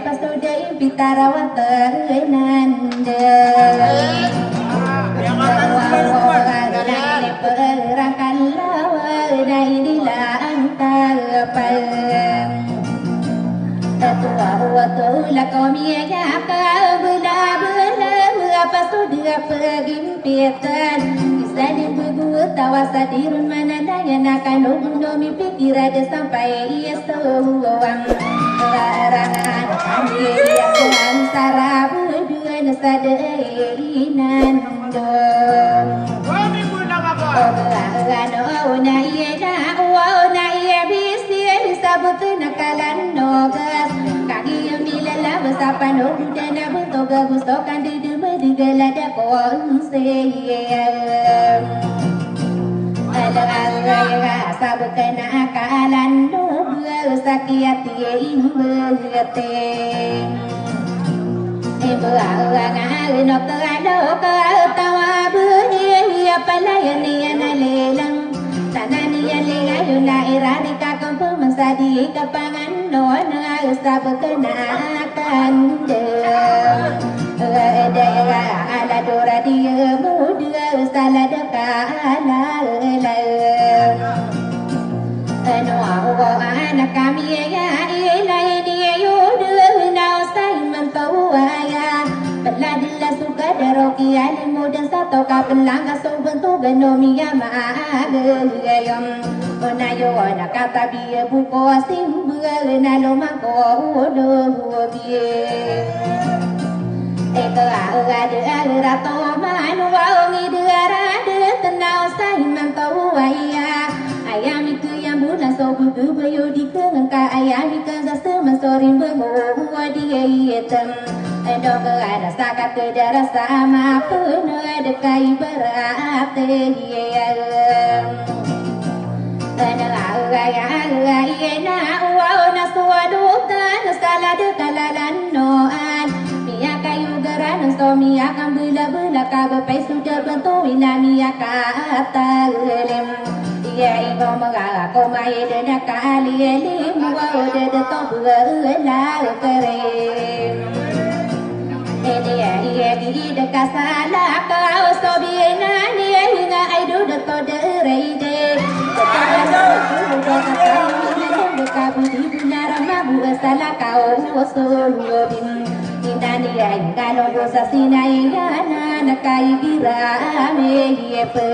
pasudai pitarawat nanda perangkan lawan dilang tapang tua waktu lakomi ya kabla bela pasudah pegimpitan bisa dibuat tawasa dirun mana daya nakan nomi pikir ada sampai ia sewang larangan dia antara berdua nasadainan dong oh na iya na wow na iya bisir sabut nakalan nogas kaki yang dilala bersapa nogu dan bentoga gustokan di duma digelada konseyam ala sabut nakalan nogu sakiati imbete ibu awang no terado tawa bunyi apa layani lelang tanani lelang yuna irani kakam pemasadi kapangan nona sabuk kenakan dea ala dora dia muda salah dekala lelang no anak kami ya ilai dia yudu nau sai mempawaya beladilla suka deroki ali muda satu kapelanga so bentuk genomia maagayam onayo ona kata biye buko simbu na loma ko do biye eka ada rato manu wangi dara de tenau sai mempawaya ayam itu yang bulan so bubu bayu di kengka ayam ikan zasa masorin bengu dia hitam dok ada sakat ke darah sama pun ada kai berat dia ada gaya na wow na suadu tan salah dekalalan noan mia kayu geran so mia kan bela kabai sudah bentuk mia kata lem ya ibu mengalah kau mai dena kali lim wow de to la keren iya di dekat salah kau sobiena ni hingga aidu deto dereide dekat budi benar mabu salah kau sungguh indani ai kalau dosa sinai yana nakai birame yepe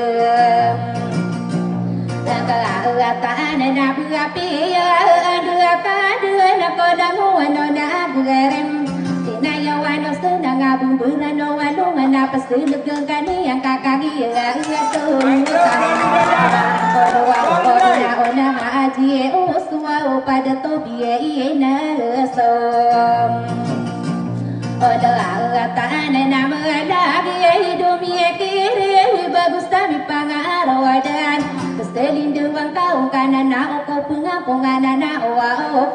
Agatan na buapi dua kadua na kodangu anona gerem sinayawan senang abung berano walungan apa selegeng kani yang kakagi tu kodwa ona haji uswa pada tobi na som oda agatan na melagi hidumi kiri bagus tapi pangarawadan selindu kau kanan na kau pengapungan na wa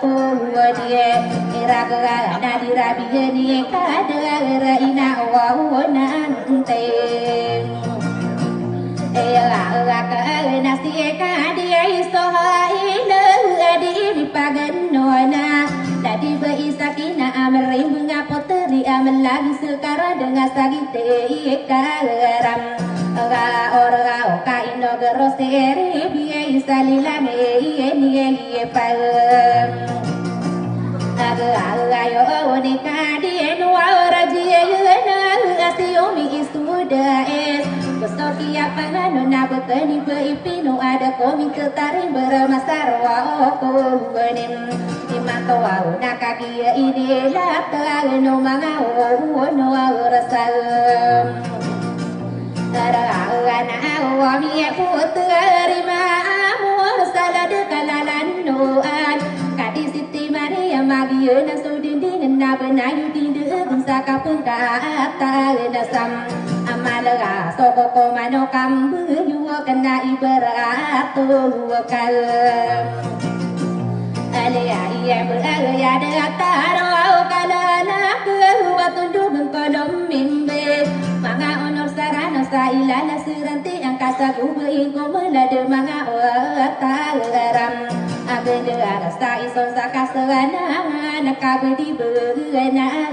dia iraga na dirabi ni kada ina wa nante nasi dia isohaina di pagan nona tadi berisakina amrim bunga poteri amal lagi sekarang dengan sagite karam ora kaino groseri biye salilame ni pam aga yo ni kadi no ora die na asiomi isuda es besoki apa no na betani beipino ada komi ketari bermasar wa ko benim imato wa na kaki ide la ta no manga no rasa Ana mi putri amor salah dekalalan noan kadi siti Maria Magia na sudin na benayu dindu bangsa kapung kata nasam amalaga soko komano kambu yuwa kena ibarat kal alia iya beraya dataro kalana kuwa tundu mengkodom mimbe manga onor sarana sailana seranti angkasa gubein ko melade manga wata garam Benda rasa ison saka seranang nakabudi berenang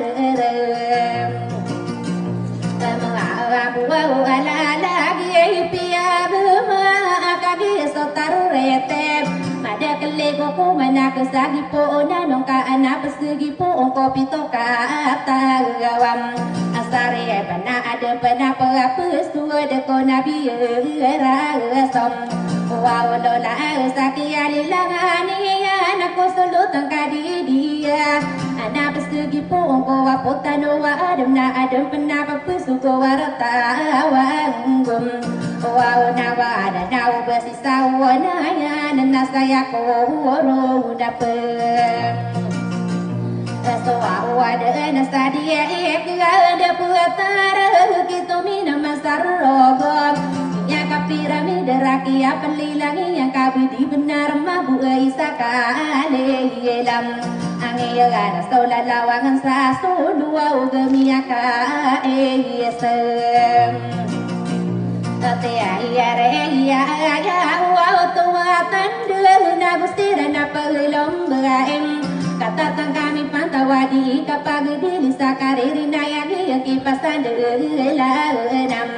Mengabu ala lagi pia bema kagi sotaru rete Mada kele koko mana kesagi po nanong ka anak persegi po kopi toka tagawam Asare bana ada bana perapus tua deko nabi rasom Wow lola saki alilangani anak ko sulutan kadi dia Anak persegi po ko potano wa adem na adem pena papusu ko warata wanggum Wow nawa ada nawa bersisa wanaya nana saya ko ro dapet So ada nasa dia ada puatara kita minum masarogom Ya kapirami deraki apa lilangi yang kabidi benar mabu isaka lelam Angiyara sola lawangan sa dua ugemiaka esem Ate ayare ya wa tua tandel na gustira na paglom baem Kata kami pantawadi kapag dilisa kariri na yagi kipasan delam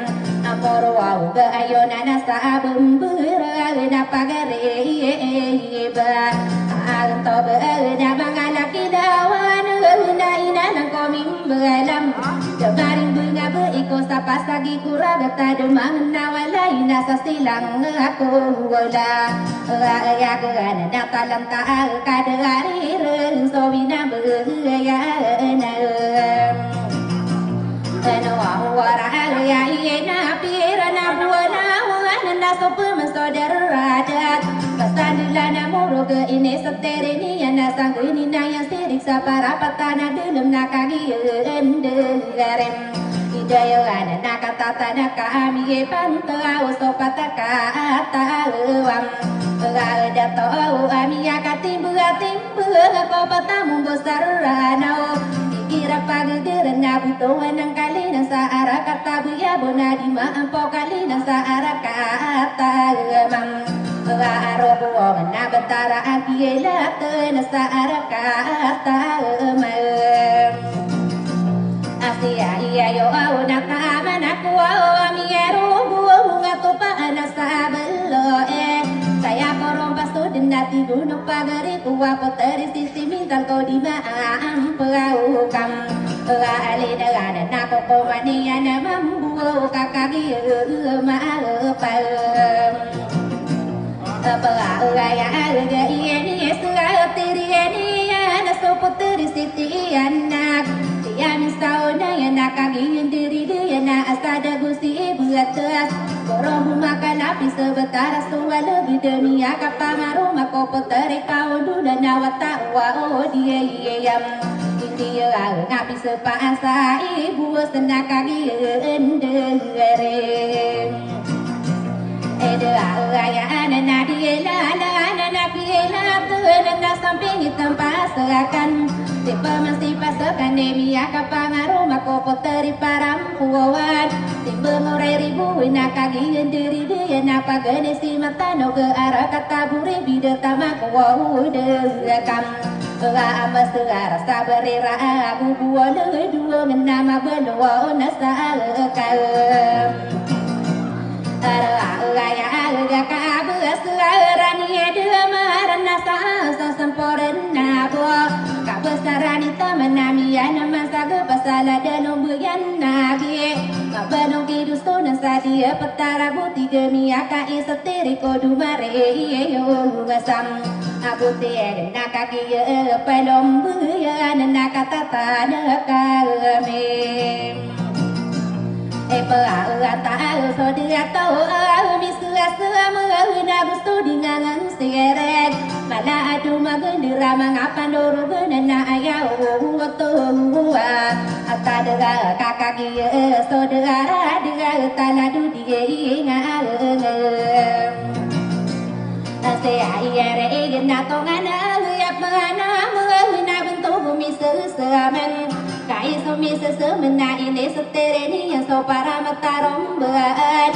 Amoro au ga ayo na nasa bumbura na pagare ba Anto ba na mga laki dawan na ina ng koming balam Jamaring bunga ba iko sa pasagi kuragata dumang nawalay nasa silang ako wala Aya ka na natalanta kadari rin so binabaya na Ano wara ya na pira na buwana na so pumasoderadat Basta nila na muro ke ini setere ni ya na sangguni na yang sirik sa para patana dalam nakagiyan derem Hidayo ana nakatata na kami pantau so pataka atawam Ada tau ami akatimbu ko patamu besar ranau Kira pagdiran na butuan ng kali ng sa ara kata buya bona di maampo kali ng sa ara kata mam Aro buo na betara apiela na sa ara kata mam Asia iya yo au na kama na kuwa ami ero buo ngato pa na sa belo Saya korong pasto din nati gunung pagari kuwa poteri sisi mintal ko di maam pagau kam Ali na nako ko mania na mambuo kakagi maapal Pagau ya alga ieni esra tiri eni na so poteri sisi anak Tiya misao na ya nakagi diri dia na asada gusi buatas Korong makan api sebentar suwa lebih demi akap pangaruh mako poteri kau dulu nawata wa dia yam India ngapi sepaasa ibu senakagi enderem Aya ana dia la ana piela tu na sampai tempat serakan Tipe masih pasakan demi akap pangaruh mako poteri parampuan Tipe murai ribu nakagian diri dia napa gane si mata no ke arah kata buri bida tamak wow dekam Ama segara sabarira aku buah dua menama belua nasa kalem Aya aga kabu serani dia maran nasa samporen nabo Kabesarani tamanami yana masaga pasala danong buyan nagi Kabanong kidusto na sa dia petara buti gemi aka isatiri ko dumare yo gasam Abuti eden nakaki pelom buyan nakatata nakagame Pagkata so dia tau misua na gusto di ngangang seret Mala adu magandira mga pandoro na ayaw Tuwa at tadaga kakagi so dara diga taladu di ngang Ase ayere egin na tongan Yap mga na bunto bumisasaman Kaya sumisa sa mana ini setere ni yang so para matarong buat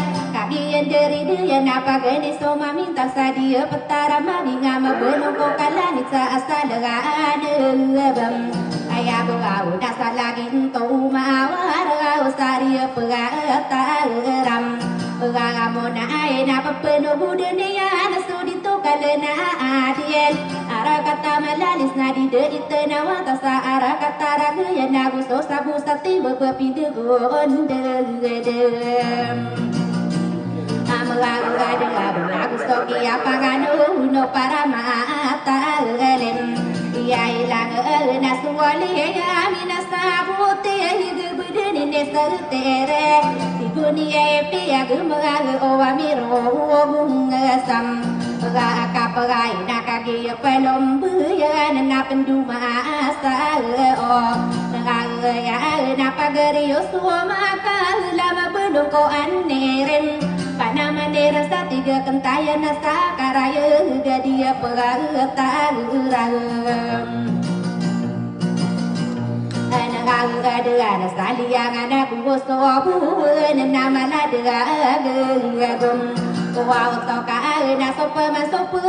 kagian dari dia napa gede soma minta sadia petara mabinga mabelong ko kalanit sa asalagaan bam ayah bau dasar lagi untuk mawar saria pegataram pengamona ay napa penuh budenya nasu ditu kalena adien ara kata melalis nadi de itena tasa ara kata ragaya nagu so sabu sati bepinde gondel Amagagagagag gusto kaya pangano no para mata lem iya ilang nasuwali amin nasabuti higubudin nesertere diguni pia gumag o amiro bungasam pagakai nakagi pelom buya na penduma asa o nagaya napagariyo suama lama belum ko anerem Panamandera sa tiga kentayan nasa karaya gadia pagataram Anang-angadera saliang anak gusto buwan namaladaagagum Kuwaw toka na sopa masopa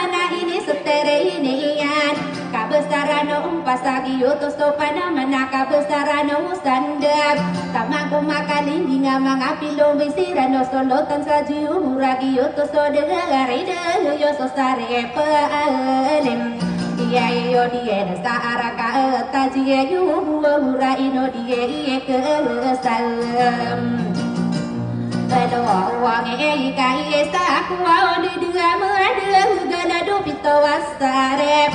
na ini setere inian Kabesaran umpasagi utos sopa naman nakabesaran usandab Tamang kumakaling nga mga pilong bisira no solotan sa jiuragi utos so degarida yo so sare paalim Iyo diye sa araka tajiye yuhura ino diye kesalam Hello, wangi kai sa kuwa di dua mada gana do pito wasarep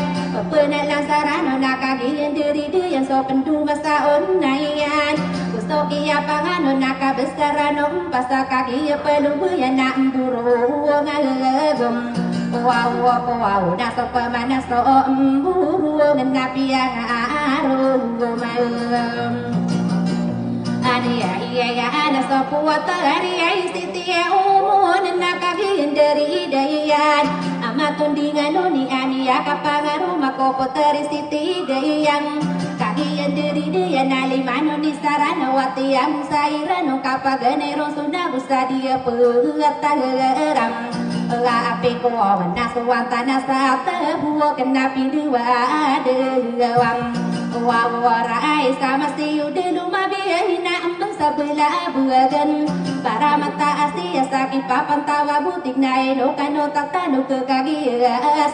pena lansarano nakagin diri yang so pendu masa onayan gusto kia pangano nakabesarano pasakagi pelu ya na mburu ngalagum wow na so pamana so mburu ngapi yang arum Iya ana sopuwata ari sitia umon nakagin dari dayan amatun dingan ni ania kapangaru makopo teri siti dayang kagian dari dayan alimano ni sarana wati am sairano kapaganero sunda busadia pegataram api ko naswanta nasata buo kenapi dua dewang wawarai sama siu de lumabihina ambang sebelah buagan para mata asia sakit papan tawa butik naik no kano tatano ke kaki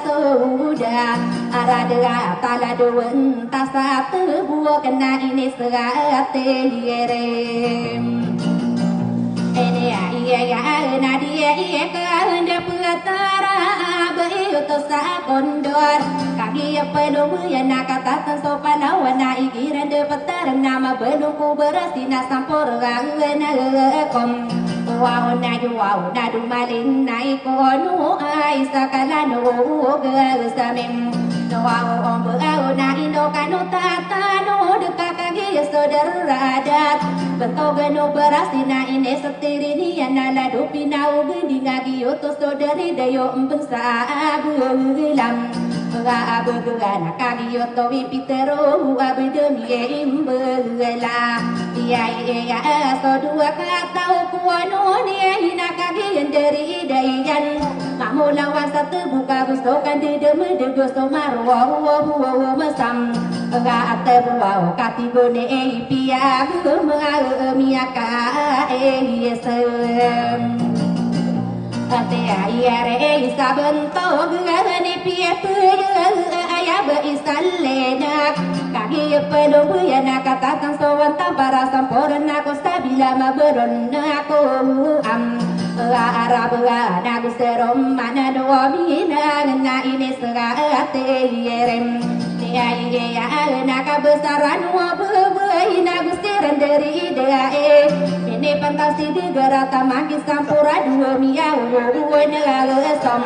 sudah arada tala doan tasat buo kena ini serate yerem ini iya nadia iya keanda petara bayu to sa kondor kaki penuh ya nakata sopan wana ikiran de petarang nama benuku berasina sampor kom wow na du malin nai kono ai sakalano gesamem wow om berau na ino kano tatano dekat kaki saudara adat bentuk geno berasina ini setiri ni anala dupinau gendi ngagi oto saudari dayo empengsa abulam Abu-abu kagi oto wipitero abu demi imbela iya so dua kata kuano ni hina kagi dari dayan mamulawan satu buka gustokan di demi de gusto marwa masam ate buau katigone pia miaka esem ate ayare sabento gani pia ayah beisalena kagi pelu ya nakatatan sowan tampara samporan aku stabila maberon aku am arabua nagu serom mana doa mina na ini serate yerem iya nakabesaran wabuai nagu seran dari dae ini fantasi digerata manggis campura dua miau som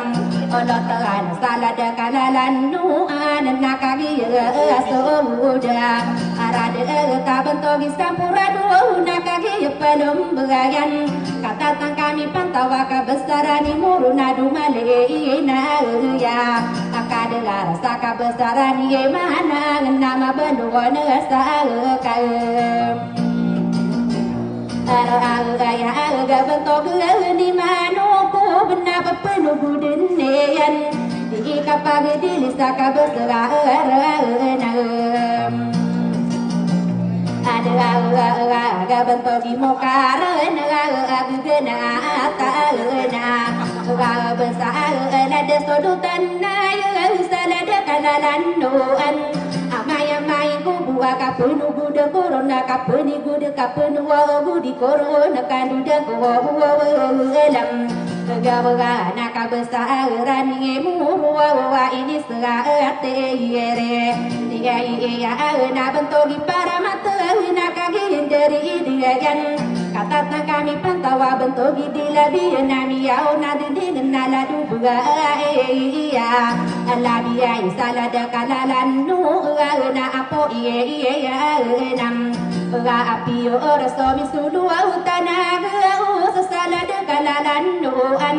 olotan salada kalalan nuan nakagi sudah arade kabentogis campura dua nakagi pelum berayan kata kami pantau kebesaran muruna dumalena ya akadengar saka besaran ye mana nama benua nesa Aga bentuk ni manuku benar penuh budenian di kapag di lisa kabesra ada bentuk di muka aga gena ta besar ada sodutan salada kalalandoan amaya mai buah kapunu gude corona kapuni gude kapunu gudi corona kanuda elam gawa nak besar ni murwa ini serate yere dia iya na bentogi para mata nak kagin dari dia kan kata kami pantawa bentogi di labi nami yau nadin nala duga iya labi ai salada kalalan nu na apo iya nam ga api ora somi sulu utanaga salada kalalan nu an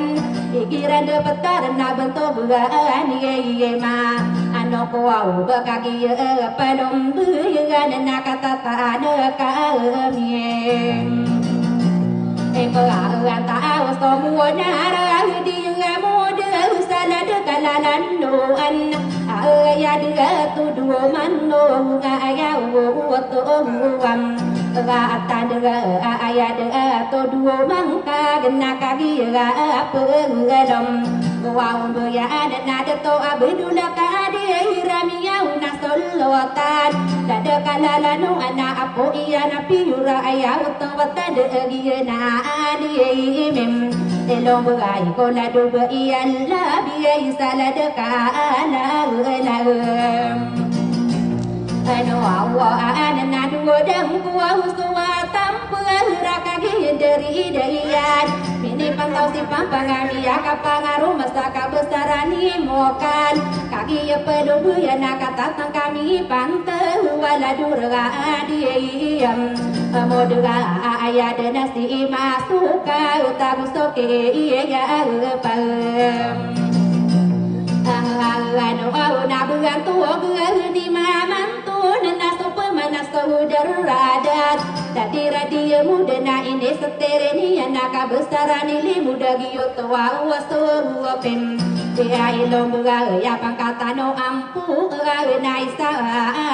ikiran de petar na bentoga ani ma ano ko au bakagi palom buya na kata ta de ka eko anta awasto muona ra di muda salada kalalan nu an ya de tu duo manno aya wo to muam ga atandra aya de to duo mangka gena kagi ga pelom wow ya ada nada to abdula kadi ramia una solotan dada kalala no ana apo iya na piura aya to watade agina ani mem elom gai ko la do iya la bi salada kala la ano awa ana na do dam ko suwa tampura kagi dari darian ini pantau si pampangami akapangaru masaka besarani mokan kagi ya pedu ya nakatang kami pantau wala durga adiam modga ayah nasi masuka utagu soke iya pam ano au na bugan tuo di mamantu nana sopa mana saudaradat tadi radio muda na ini setereni anak besarani limuda giyo tua waso pem dia ilong buga ya pangkata no ampu na isa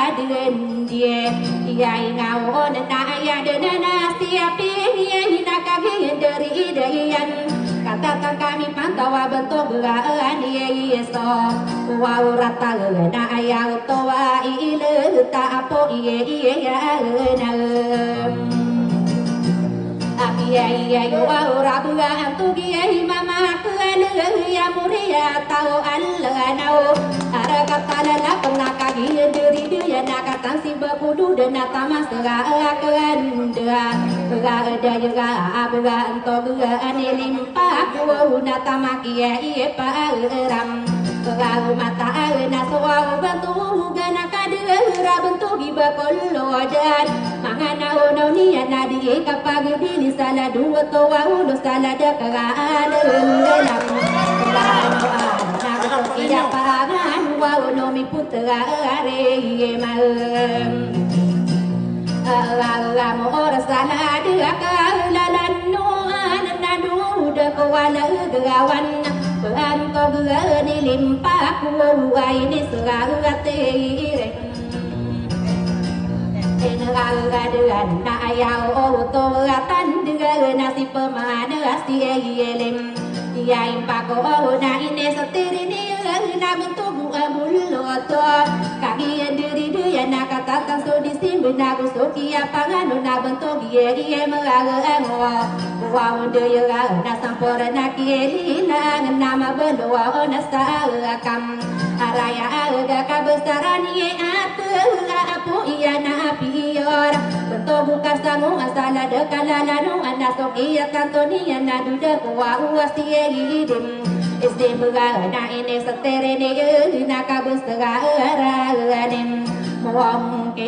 adiren dia dia ingau nana ayah nana siapi dia nakagi dari idayan kata kami pantau bentuk ani yeso wa rata na ayah toa ile ta apo iye ya na iya yo ora buga antu giai mama kale ya muria tau alla nau ara kata la pernah kagi diri dia nak kata si bakudu dan tamas ga akan dia ga ada juga abuga antu buga ani limpa ku na tamaki ia pa ram ga mata na soa bantu gana kadera bentuk giba kolodan mangana ono ni na di kapag dili sala dua towa ulo sala da kagana lam na iya pagan wa ono mi putra are ma mo ora sala da kalalan no na du da wala gawan an ko ni limpa ku ai ni surate Enagaduan na ayaw o to atan na si pemana si elem Iyain pako na ine sa tirini na bentuk mulo to kagi diri dia na katatan so di simbu na gusto kia pangano na bentuk ye magaango wow dia na sampora na kieli na nama beloa na sa akam araya aga kabesaran ye atu apu iya na pior bentuk buka sangu asala de kalalanu anda sok iya kantoni na duda kuwa uasi idim istim ga na ine saterene na kabesaranem muam ke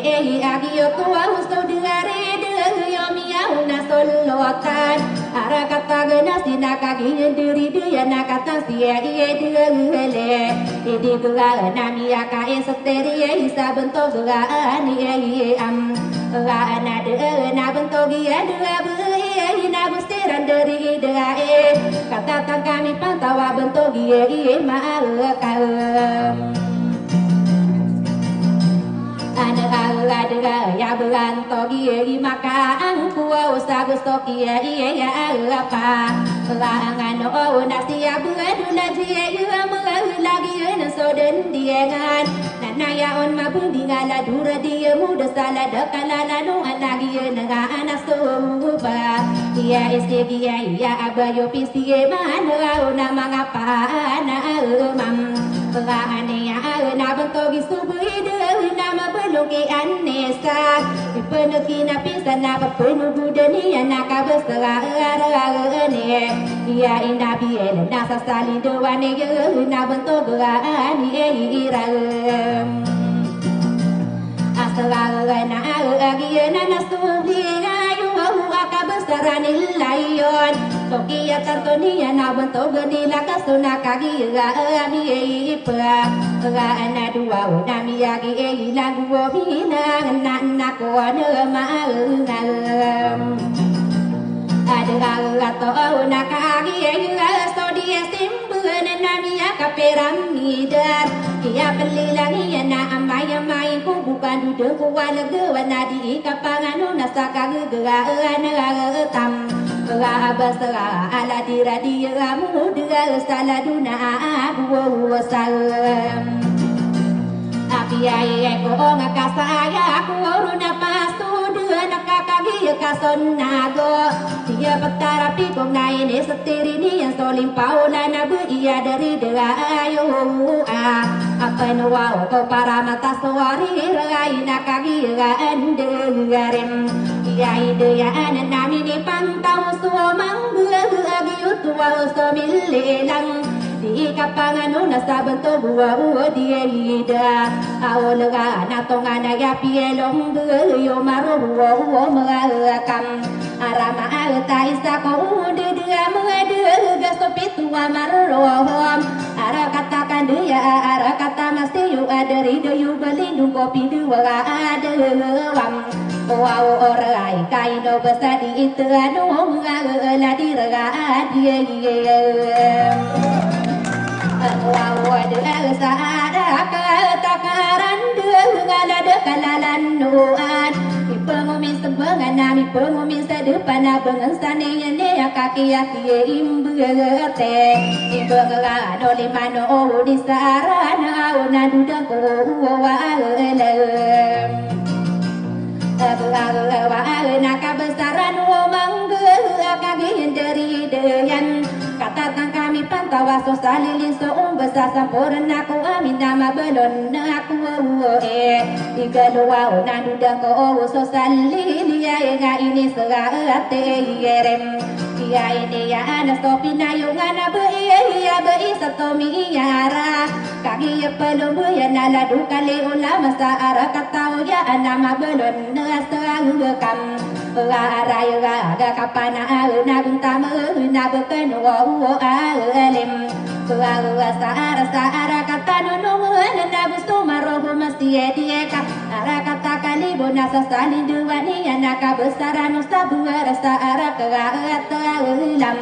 agio tua usto digare de yomi na solotan ara kata gena sinaka gin diri dia na kata sia ie digele idi ga na mia ka esatere isa bentuk ga ani am ga na de na bentuk dia de gustiran dari dae katakan kami pantawa bentuk iye maalakam ada ya beranto iye maka angku usah gusto iye ya apa langan o nasia buadula dia lagi soden diengan naya on mabundingala dura dia muda sala dakala no lagi naga anasuba ya istri ya abayo pisie mana na mangapa na mam ane ya na bentogi subui de nama beluki anesa ipenuki na pisa na penu budani na kabesara ne ya inda biel na sasali de wane na bentoga ani ira asara na agi na nasuli ayu akabesara nilayon tokia tantonia na bentoga nila kasuna kagi ani ipa na dua na miyagi ilang wobina na ko na maangam ada to na kagi so dia simbun na miya kapiramida kia pelilangi na amay ko bukan duduk ko wala na di kapangano na sakagara na tam Basra ala dira dira muda saladuna abu salam Apiai ko ngakasaya ko runa pastu dua nakakagi kasonago dia petarapi ko naine setiri ni yang solim paula na iya dari dera ayo apa nuwa ko para mata suari rai nakagi andengarim ya ide ya nami ni pantau suamang agi utua somililang di kapangan nasa bentuk buah dia ida awalga natonga na ya pielong yo maro buah mengakam arama alta isa ko dia mengadu gastopitu amarohom ara katakan dia ara kata mesti yu ada rido yu belindung kopi dua ada wam wow orai kaino besadi itu anu ngala diraga dia wow ada saada takaran dengan ada kalalan nuan pengumis sebengan nami pengumis sedepan bengan sanenya ne kaki imbete imbega no limano di sarana una duda ko nakabesaran mangga kagi dari deyan katakan kami pantawa so salili so umbasa sampurna ku amin nama belon aku igalua naduda ko so salili ya ini serate yerem ya ini ya anas topi nayungan be ya be satomi yara kagi pelumbu ya nala dukale ulama saara katau ya nama belon nasangekam araya ada kapana na buntama na beken wo alim saara katanu na bustu marohu mesti dieka ara kata kali bonasa sali duani anaka besaran sabua saara ka ulam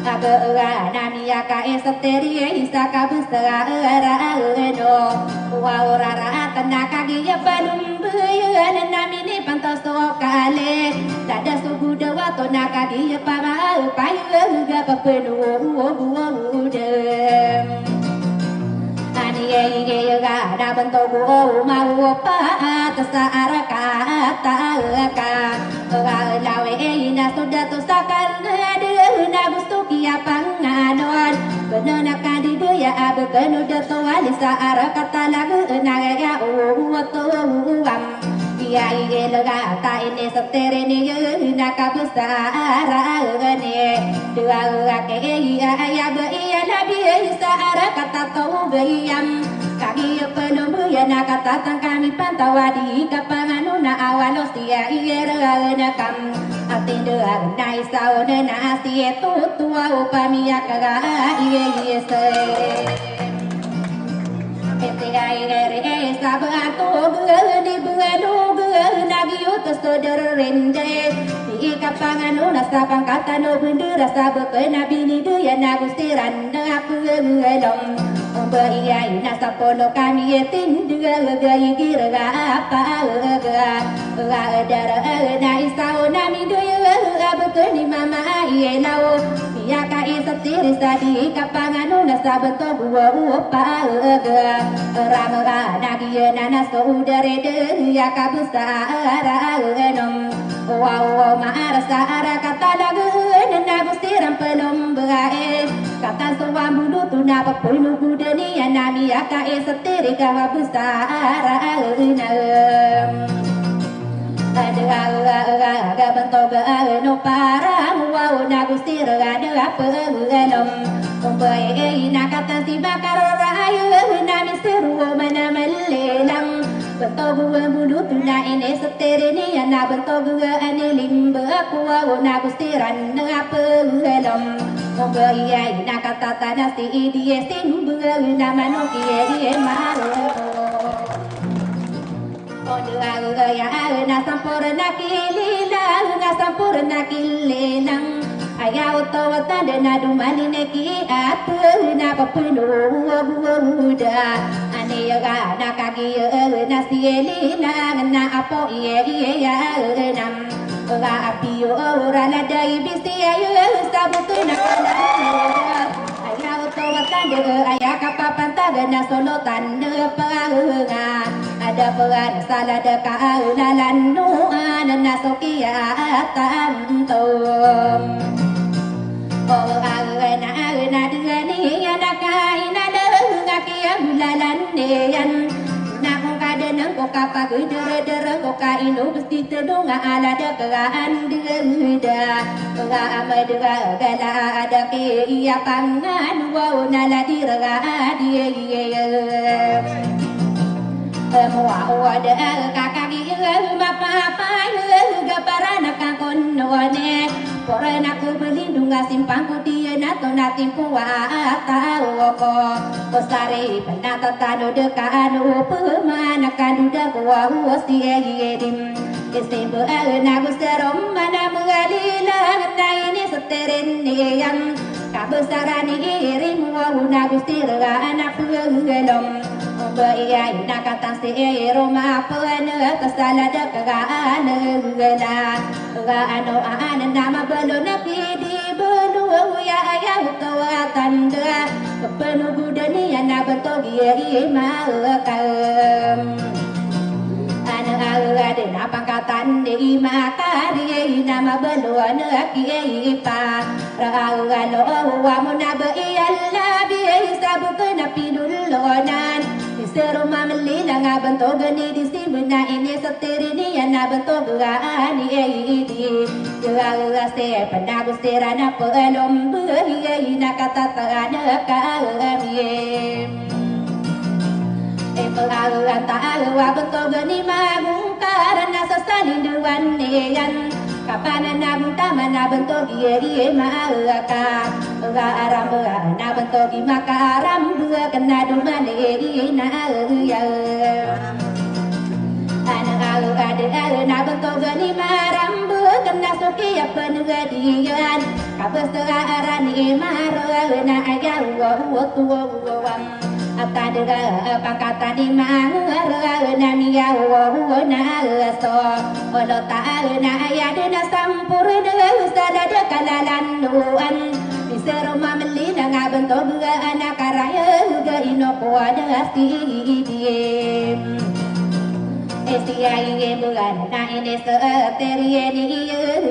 aga nami aka esteri isaka besara no wa rara tanaka giya balum buya nami ni pantas kale dada sugu dewa to naka giya para payu ga papenu ude ani ye ga da bantu mau pa tasara kata ka lawe ina sudah tu sakal na bustu kia panganon benana kadi dia abekenu dato alisa ara kata lagu naga to uam dia lega ta ini setere ni na kabusara ne dua ke ya be ya nabi isa ara kata to beyam kaki pelumbu ya na kata kami pantawadi kapanganuna awalos dia na kam atinda nai saone na sie tu tua upamia kaga se etigai re sabatu di buadu nagi utus to rende di kapangan nasa pangkatan no benda rasa berkena bini dia na gustiran na aku ngelom Bayai nasa polo kami etin dua gai gira apa dara na isau nami dua berkeni mama ielau ya kai satiri sadi kapangan nasa beto gua upa rama nagi nana saudare de ya kabusara enom wow marasa ara kata lagu nana gustiran pelom bae kata sowan bulu tuna papunu budani nami ya kai satiri kabusara ada bentuk no para wow na gustira ada apa elom umbai na kata si bakar rayu na misteru mana melelang bentuk bulu tuna ini seteri ni na bentuk ani limba ku wow na gustira apa elom umbai na kata tanah si dia simbu na manuki dia maru na sampurna kilila na sampurna kilinang ayaw tawatan na dumali na ki at na papunu buda aniyaga na kagiya na siyelina na apo iya nam apiyo rala day bisiya sabuto na kala ayaw tawatan ayaw kapapantagan na solotan na pangunga ada peran salah dekat lalan nuan nasokia tantum oh na deni ada kaina dengakia lalan nean nak kada nang ko kapa geder ko kainu besti tedunga ala dekaan deda ga amadga gala ada ke ia pangan wa nala diraga dia Mua ada kakak dia bapa gaparana kakon none Porana ku berlindung simpang ku dia nato natin kuwa tahu ko Kosari penata tano dekano pemana kaduda kuwa uosti edim Isimbu nagus terom mana mengalila na ini seterin yang kabesarani irim wa nagus tira anak pelom Bayai nak kata si Roma pernah kesalahan kegaan gela kegaan doa nama belum nabi di belum ya ayah kawatan dah kepenuh budani yang nak bertogi imakam anak ada apa katan di makari nama belum nabi ipa ragalo wa munabi Allah bi sabut nabi dulunan Seru mamli langa bentuk geni di sibuna ini setiri ni na bentuk gani di gua se pernah gustira na pelom beri na kata terana kami pengaruhan tahu bentuk geni magung karena sesani dewan nian kapan nabung taman bentuk dia maka aram na bentuk maka aram kena dumane na ya anak ada na bentuk gani maram kena suki apa negadian kabes arani maro na ayah wa tuwam atadega pakatan di mangara na miya wa na so olo ta na ayah na sampurna sadada kalalan luan Bisero mamli na nga bentuk anak karaya ga inopo ada stidiem Estiai bulan na ini seterie ni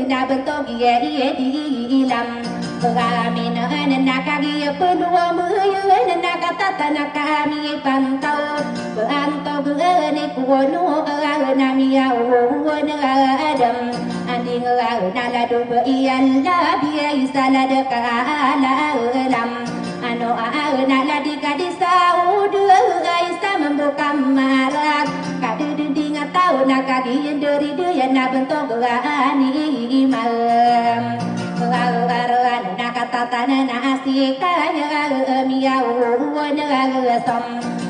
na bentuk ye di ilam kami na kagi pedua muya na kata tanah kami pantau pantau ni kuno na miya na adam anding na ladu iyan la dia isala dekala lam ano na ladi kadisa udu isa membuka marak kadiding tahu na kagi dari dia na bentuk ani malam na kata tanah na asikanya miya na som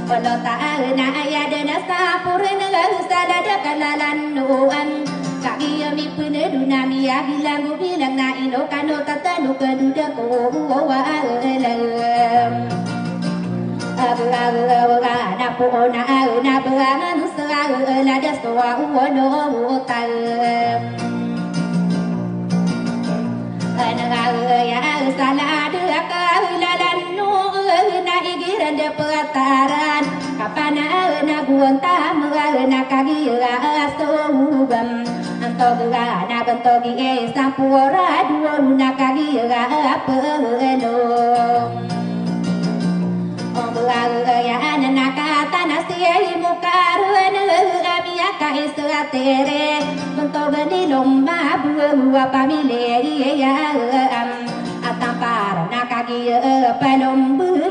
Walau tak na ayah dan sapur na sada kalalan nuan kaki mi pune duna mi ya bilang na ino kano tata no keduda ko wa na po na bangan sa la das wa no ta ya salad ka lalan no na igiran de pataran kapana na buanta na kagi so bam anto na banto gi sampura duo na kagi apelo ya nakata nasi mukaru amia kaisa tere bentuk beni lomba buah pamile ya atampar nakagi pelom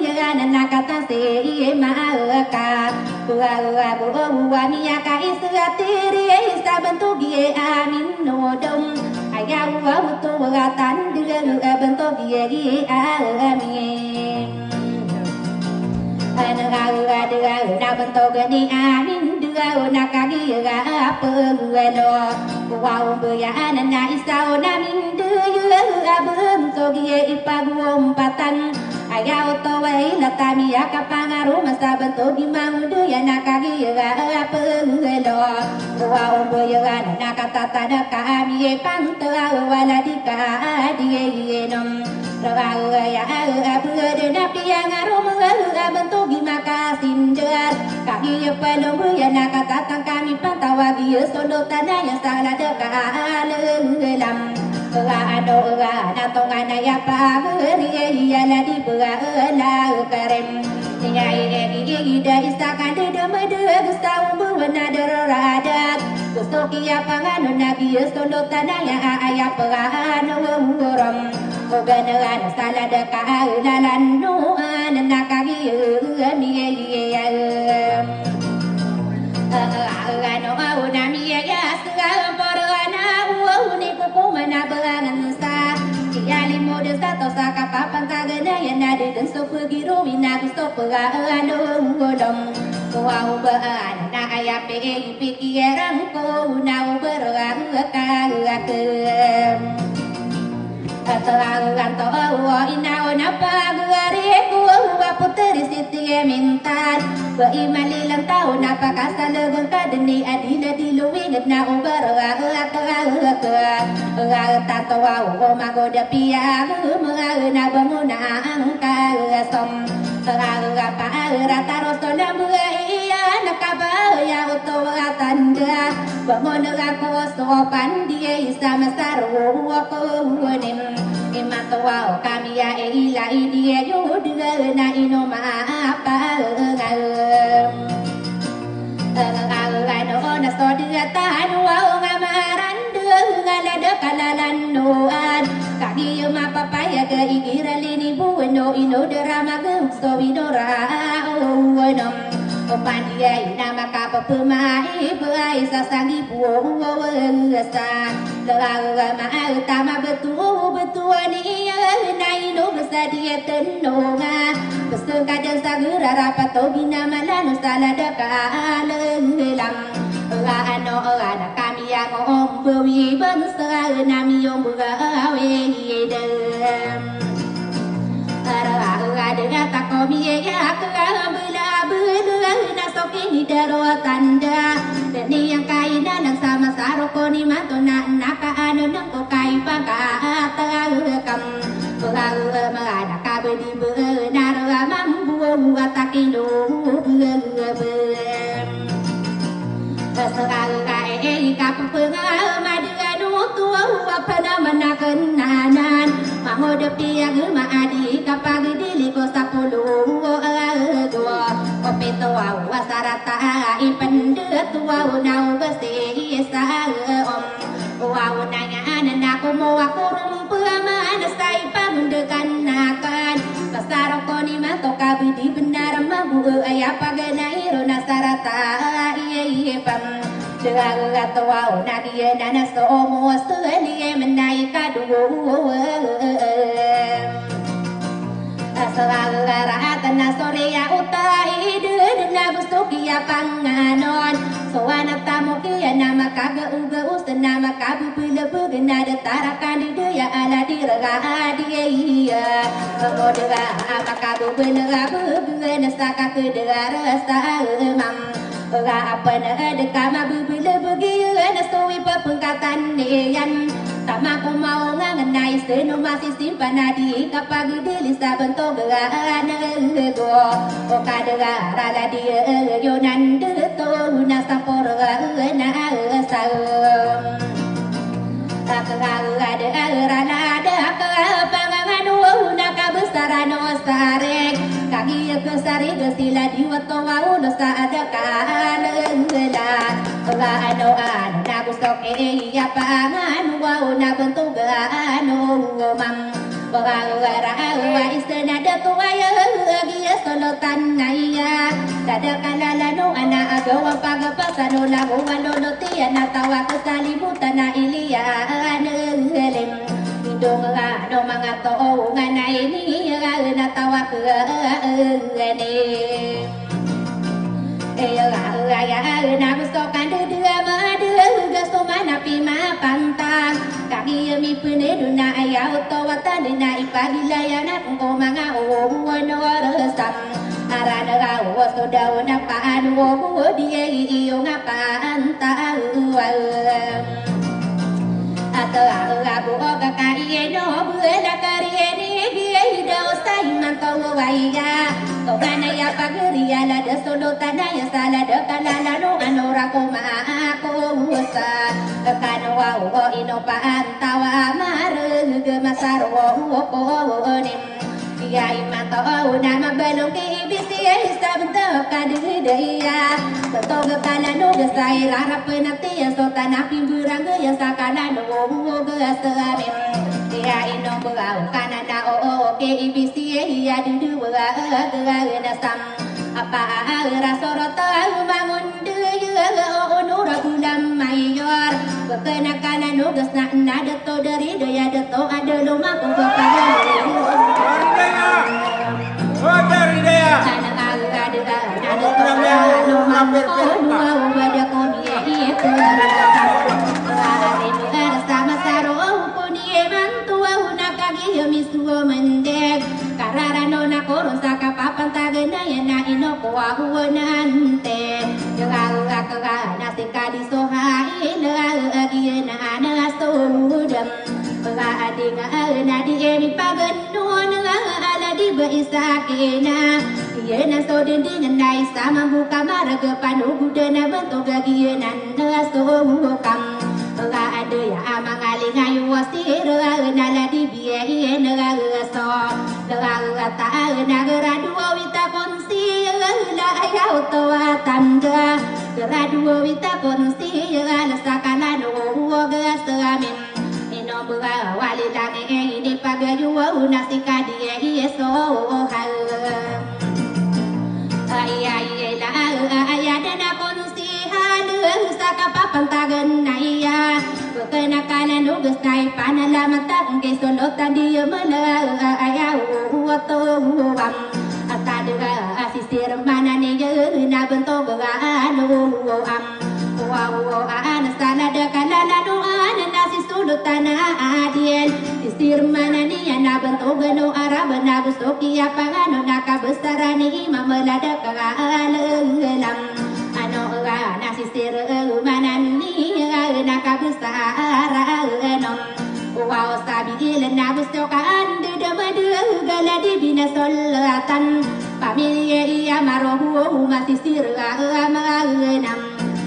ya nakata si maka buah amia kaisa tere sa bentuk ye amin nodom ayau butu tan dia bentuk ye amin na bentuk ni amin dua na kagi apa lo wow ya na isau na min dua bentuk ye ipaguom patan ayau to wai la tamia kapangaru masa bentuk di mau ya na kagi apa lo wow ya na kata tada kami pantu wala dika die nom rawa ya apa de na pia ngaru bentuk makasin jar kaki pelong ya nakata kami pantau lagi sondo tanah yang salah dekat ado na tongan ya pagri ya la di la karem ya ye da isakan de mede gustau buana deradat gustoki ya pangan nabi sondo tanah ya aya pagano ngorom oganan salah dekat lalan no nakagi ni ya ano na mi ya sa porana ni ko mana bangan sa yali mode sa to sa kapapan tagana ya na de so pagiro ina gusto pa ano godom wa ba na aya pe pikirang ko na berang ka Atalangan to ina na pagari ko wa putri siti mintan wa imalilang tao napakasalagang kadani adina diluwing na ubara tatawa o magoda piya mga na banguna ang kasom rataroso na mga iya nakabaya uto tanda bamonaga ko so pandiya isa masaro ko nim imatawa kami ya ila idiya yudiga na inoma apa na so dia tanu wa ngamaran ngala de kalalan noan kagi mapapaya ke igira lini bueno ino drama gum so vidora onom opandia ina makapapumai bai sasangi buo sa laga ma tama betul ni na ino besadia tenonga besuka dan sagura rapato bina malano salada kalelam ano ana kami yang bui bangsa nami yang bugawe dem ada takomi ya bela na sokini daro tanda ni yang kaina nang sama saroko ni matona naka ano nang ko kai baka kam mana kabedi benar mambu atakindo Sekarang kappenga madanu tua pernah menakenanan mau depiang maadi kapagi dili ko sapulu dua kopi tua wasarata ipende tua nau besi sa om wow nanya aku mau aku rumpah mana sai pandekan nakan pasar koni manto kabidi benar mabu ayah paganai rona sarata iye pam dengan tua nagia nana somo seli menai kadu Asal rata na sore ya utai de na bustoki ya panganon soana tamoki nama kaga uga usna maka bubule bugna de tarakan di ya ala di raga dia modera maka bubule bugna saka ke rasa mam ra apa de kama bubule bugi na sowi pengkatan nian tama ko mau nganai seno masih simpan di kapag dilisa bentuk gerana go o kadera rala dia yo nan de to na sapor na sa akara de rala de pangangan na kabesarano sarek kaki kesari gesila di wato wau no sa ada kan ngela ano na gusok ya pangan wau na bentuk ano mam Bagara wa istana da tuaya gia solotan naya dada kalala no ana agawa paga pasano la walo no tiana tawa kesalimutan na ilia anelem indong no mga to nganai ni na tawa ke ne na gusto kan dua madua gusto mana pima pantang kaki mi pune duna ayaw to watan na ipagilaya na kung mga no resam arana rawo so daw na paano mo diye iyo nga pantawal ato abu oga kaiye no buena kariye ni biye daw sa imanto waiya to ganaya pagriya la de solo tanaya sala de kalala no anora ko maako usa kano wa ino pantawa marug masaro ko nim ya imanto na mabalong ke ibisi sa bento kadidaya to ga kala no ga sai rarap na tiya so tanapin burang ya sakana no ga samin ya ino buau kana na ke ibisi ya dudu wa ga na sam apa rasorota bangun onura ulam mayor kenakan nugas na dato dari daya dato ada luma ko kararano na koron sa kapapan taganaya na inokuha nante Gagaga nasing kadiso hain agyan na sudam Pag-aading na di emi paganon ala di ba isakina Iyan na so dindingan na isa mabuka maraga panuguda na banto gagyanan na sukam Pag-aadaya amang alingayo wasira nala di biyayin na so Nagagata nagarado wita konsi la ayaw to atanda Garado wita konsi la sakala no ga samin Inomba wali lang ini pagayo na si kadiya yeso hal Ay la ayada na konsi hal sa kapapantagan na iya Kenakanan nugas na ipanalamatang kay solotan di mana ayaw to wam atadra asisir mana ni na bentog ano am wow anasana de kalala no anasi sulutan adien isir mana ni na bentog no arab na gusto kiya pangano nakabesaran ni mamalada kagalam ano nasisir mana ni nakabesaran Wow sabi ilan na gusto ka ande damadu gala di binasolatan pamilya iya marohu masisira amanam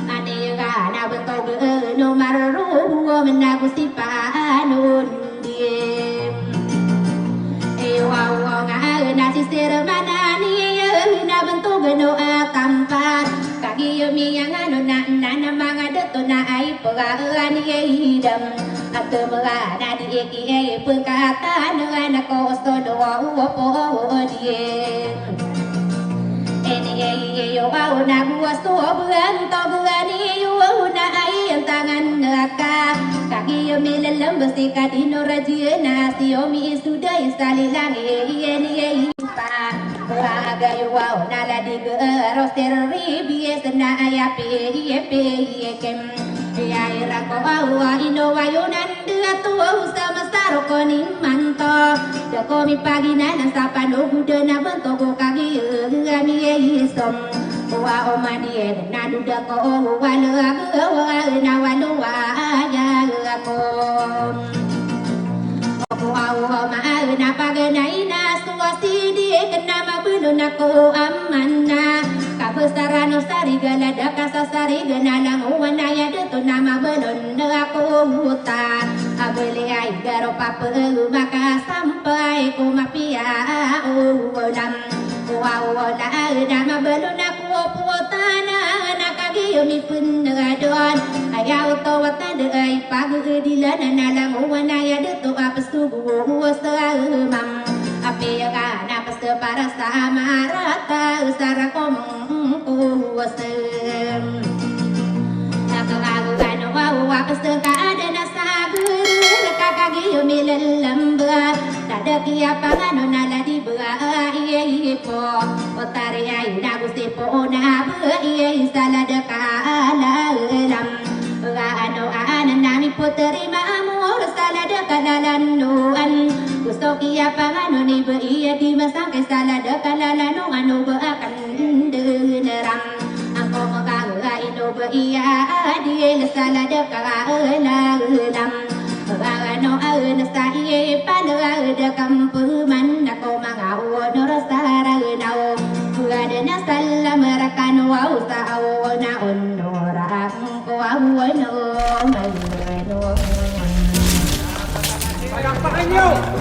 ane ga na bentog no marohu menagusipanun die wow nga nasisira manani na bentog no akampat kagi mi yang ano na mga dato na ay pagkaan idam at mga nadiiki pagkatan na kosto do po dien eni yo na gusto bulan to bulan yo na ay ang tangan ka kagi mi lalambas ka dino rajina si omi suday salilang eni pa Agayuwa nala diga roster ribies na ayapi kem ya irako awa inowa yunan dia tuwa sama saro konin manto da komi pagi na sa panugu de na bento ko kagi ami isom wa omani na duda ko wa la na wa ya ko Wow, na paganay na suwasi di kena mabulo na ko amana kabesara no sarigala da kasasari gana lang uwanaya dito na mabalon na ako huta abeli ay garo papa maka sampai ko mapia ulam wow na mabalon na ko puta na nakagiyo mi pun na doon ayaw to watan ay pagudila na lang uwanaya dito apastugo sa mam api ka napas para sa marata usara komong kuwasem nakagagugan wapas ka ada nasa guru kakagiyo milalamba dadaki apangano naladi ba iye po otari ay nagusti po na ba iye salada kala lam ano anan namin po terima amor salada kalalanuan gusto kiya pangano ni ba iya di masakay salada kalalano ano ba akan deneram ako magagain o ba iya di salada kalalam ano na sa iya panada kampuman ako mga uno rasara na Gada na salam rakano au sa au na onora ko au no may no. Palakpakan nyo!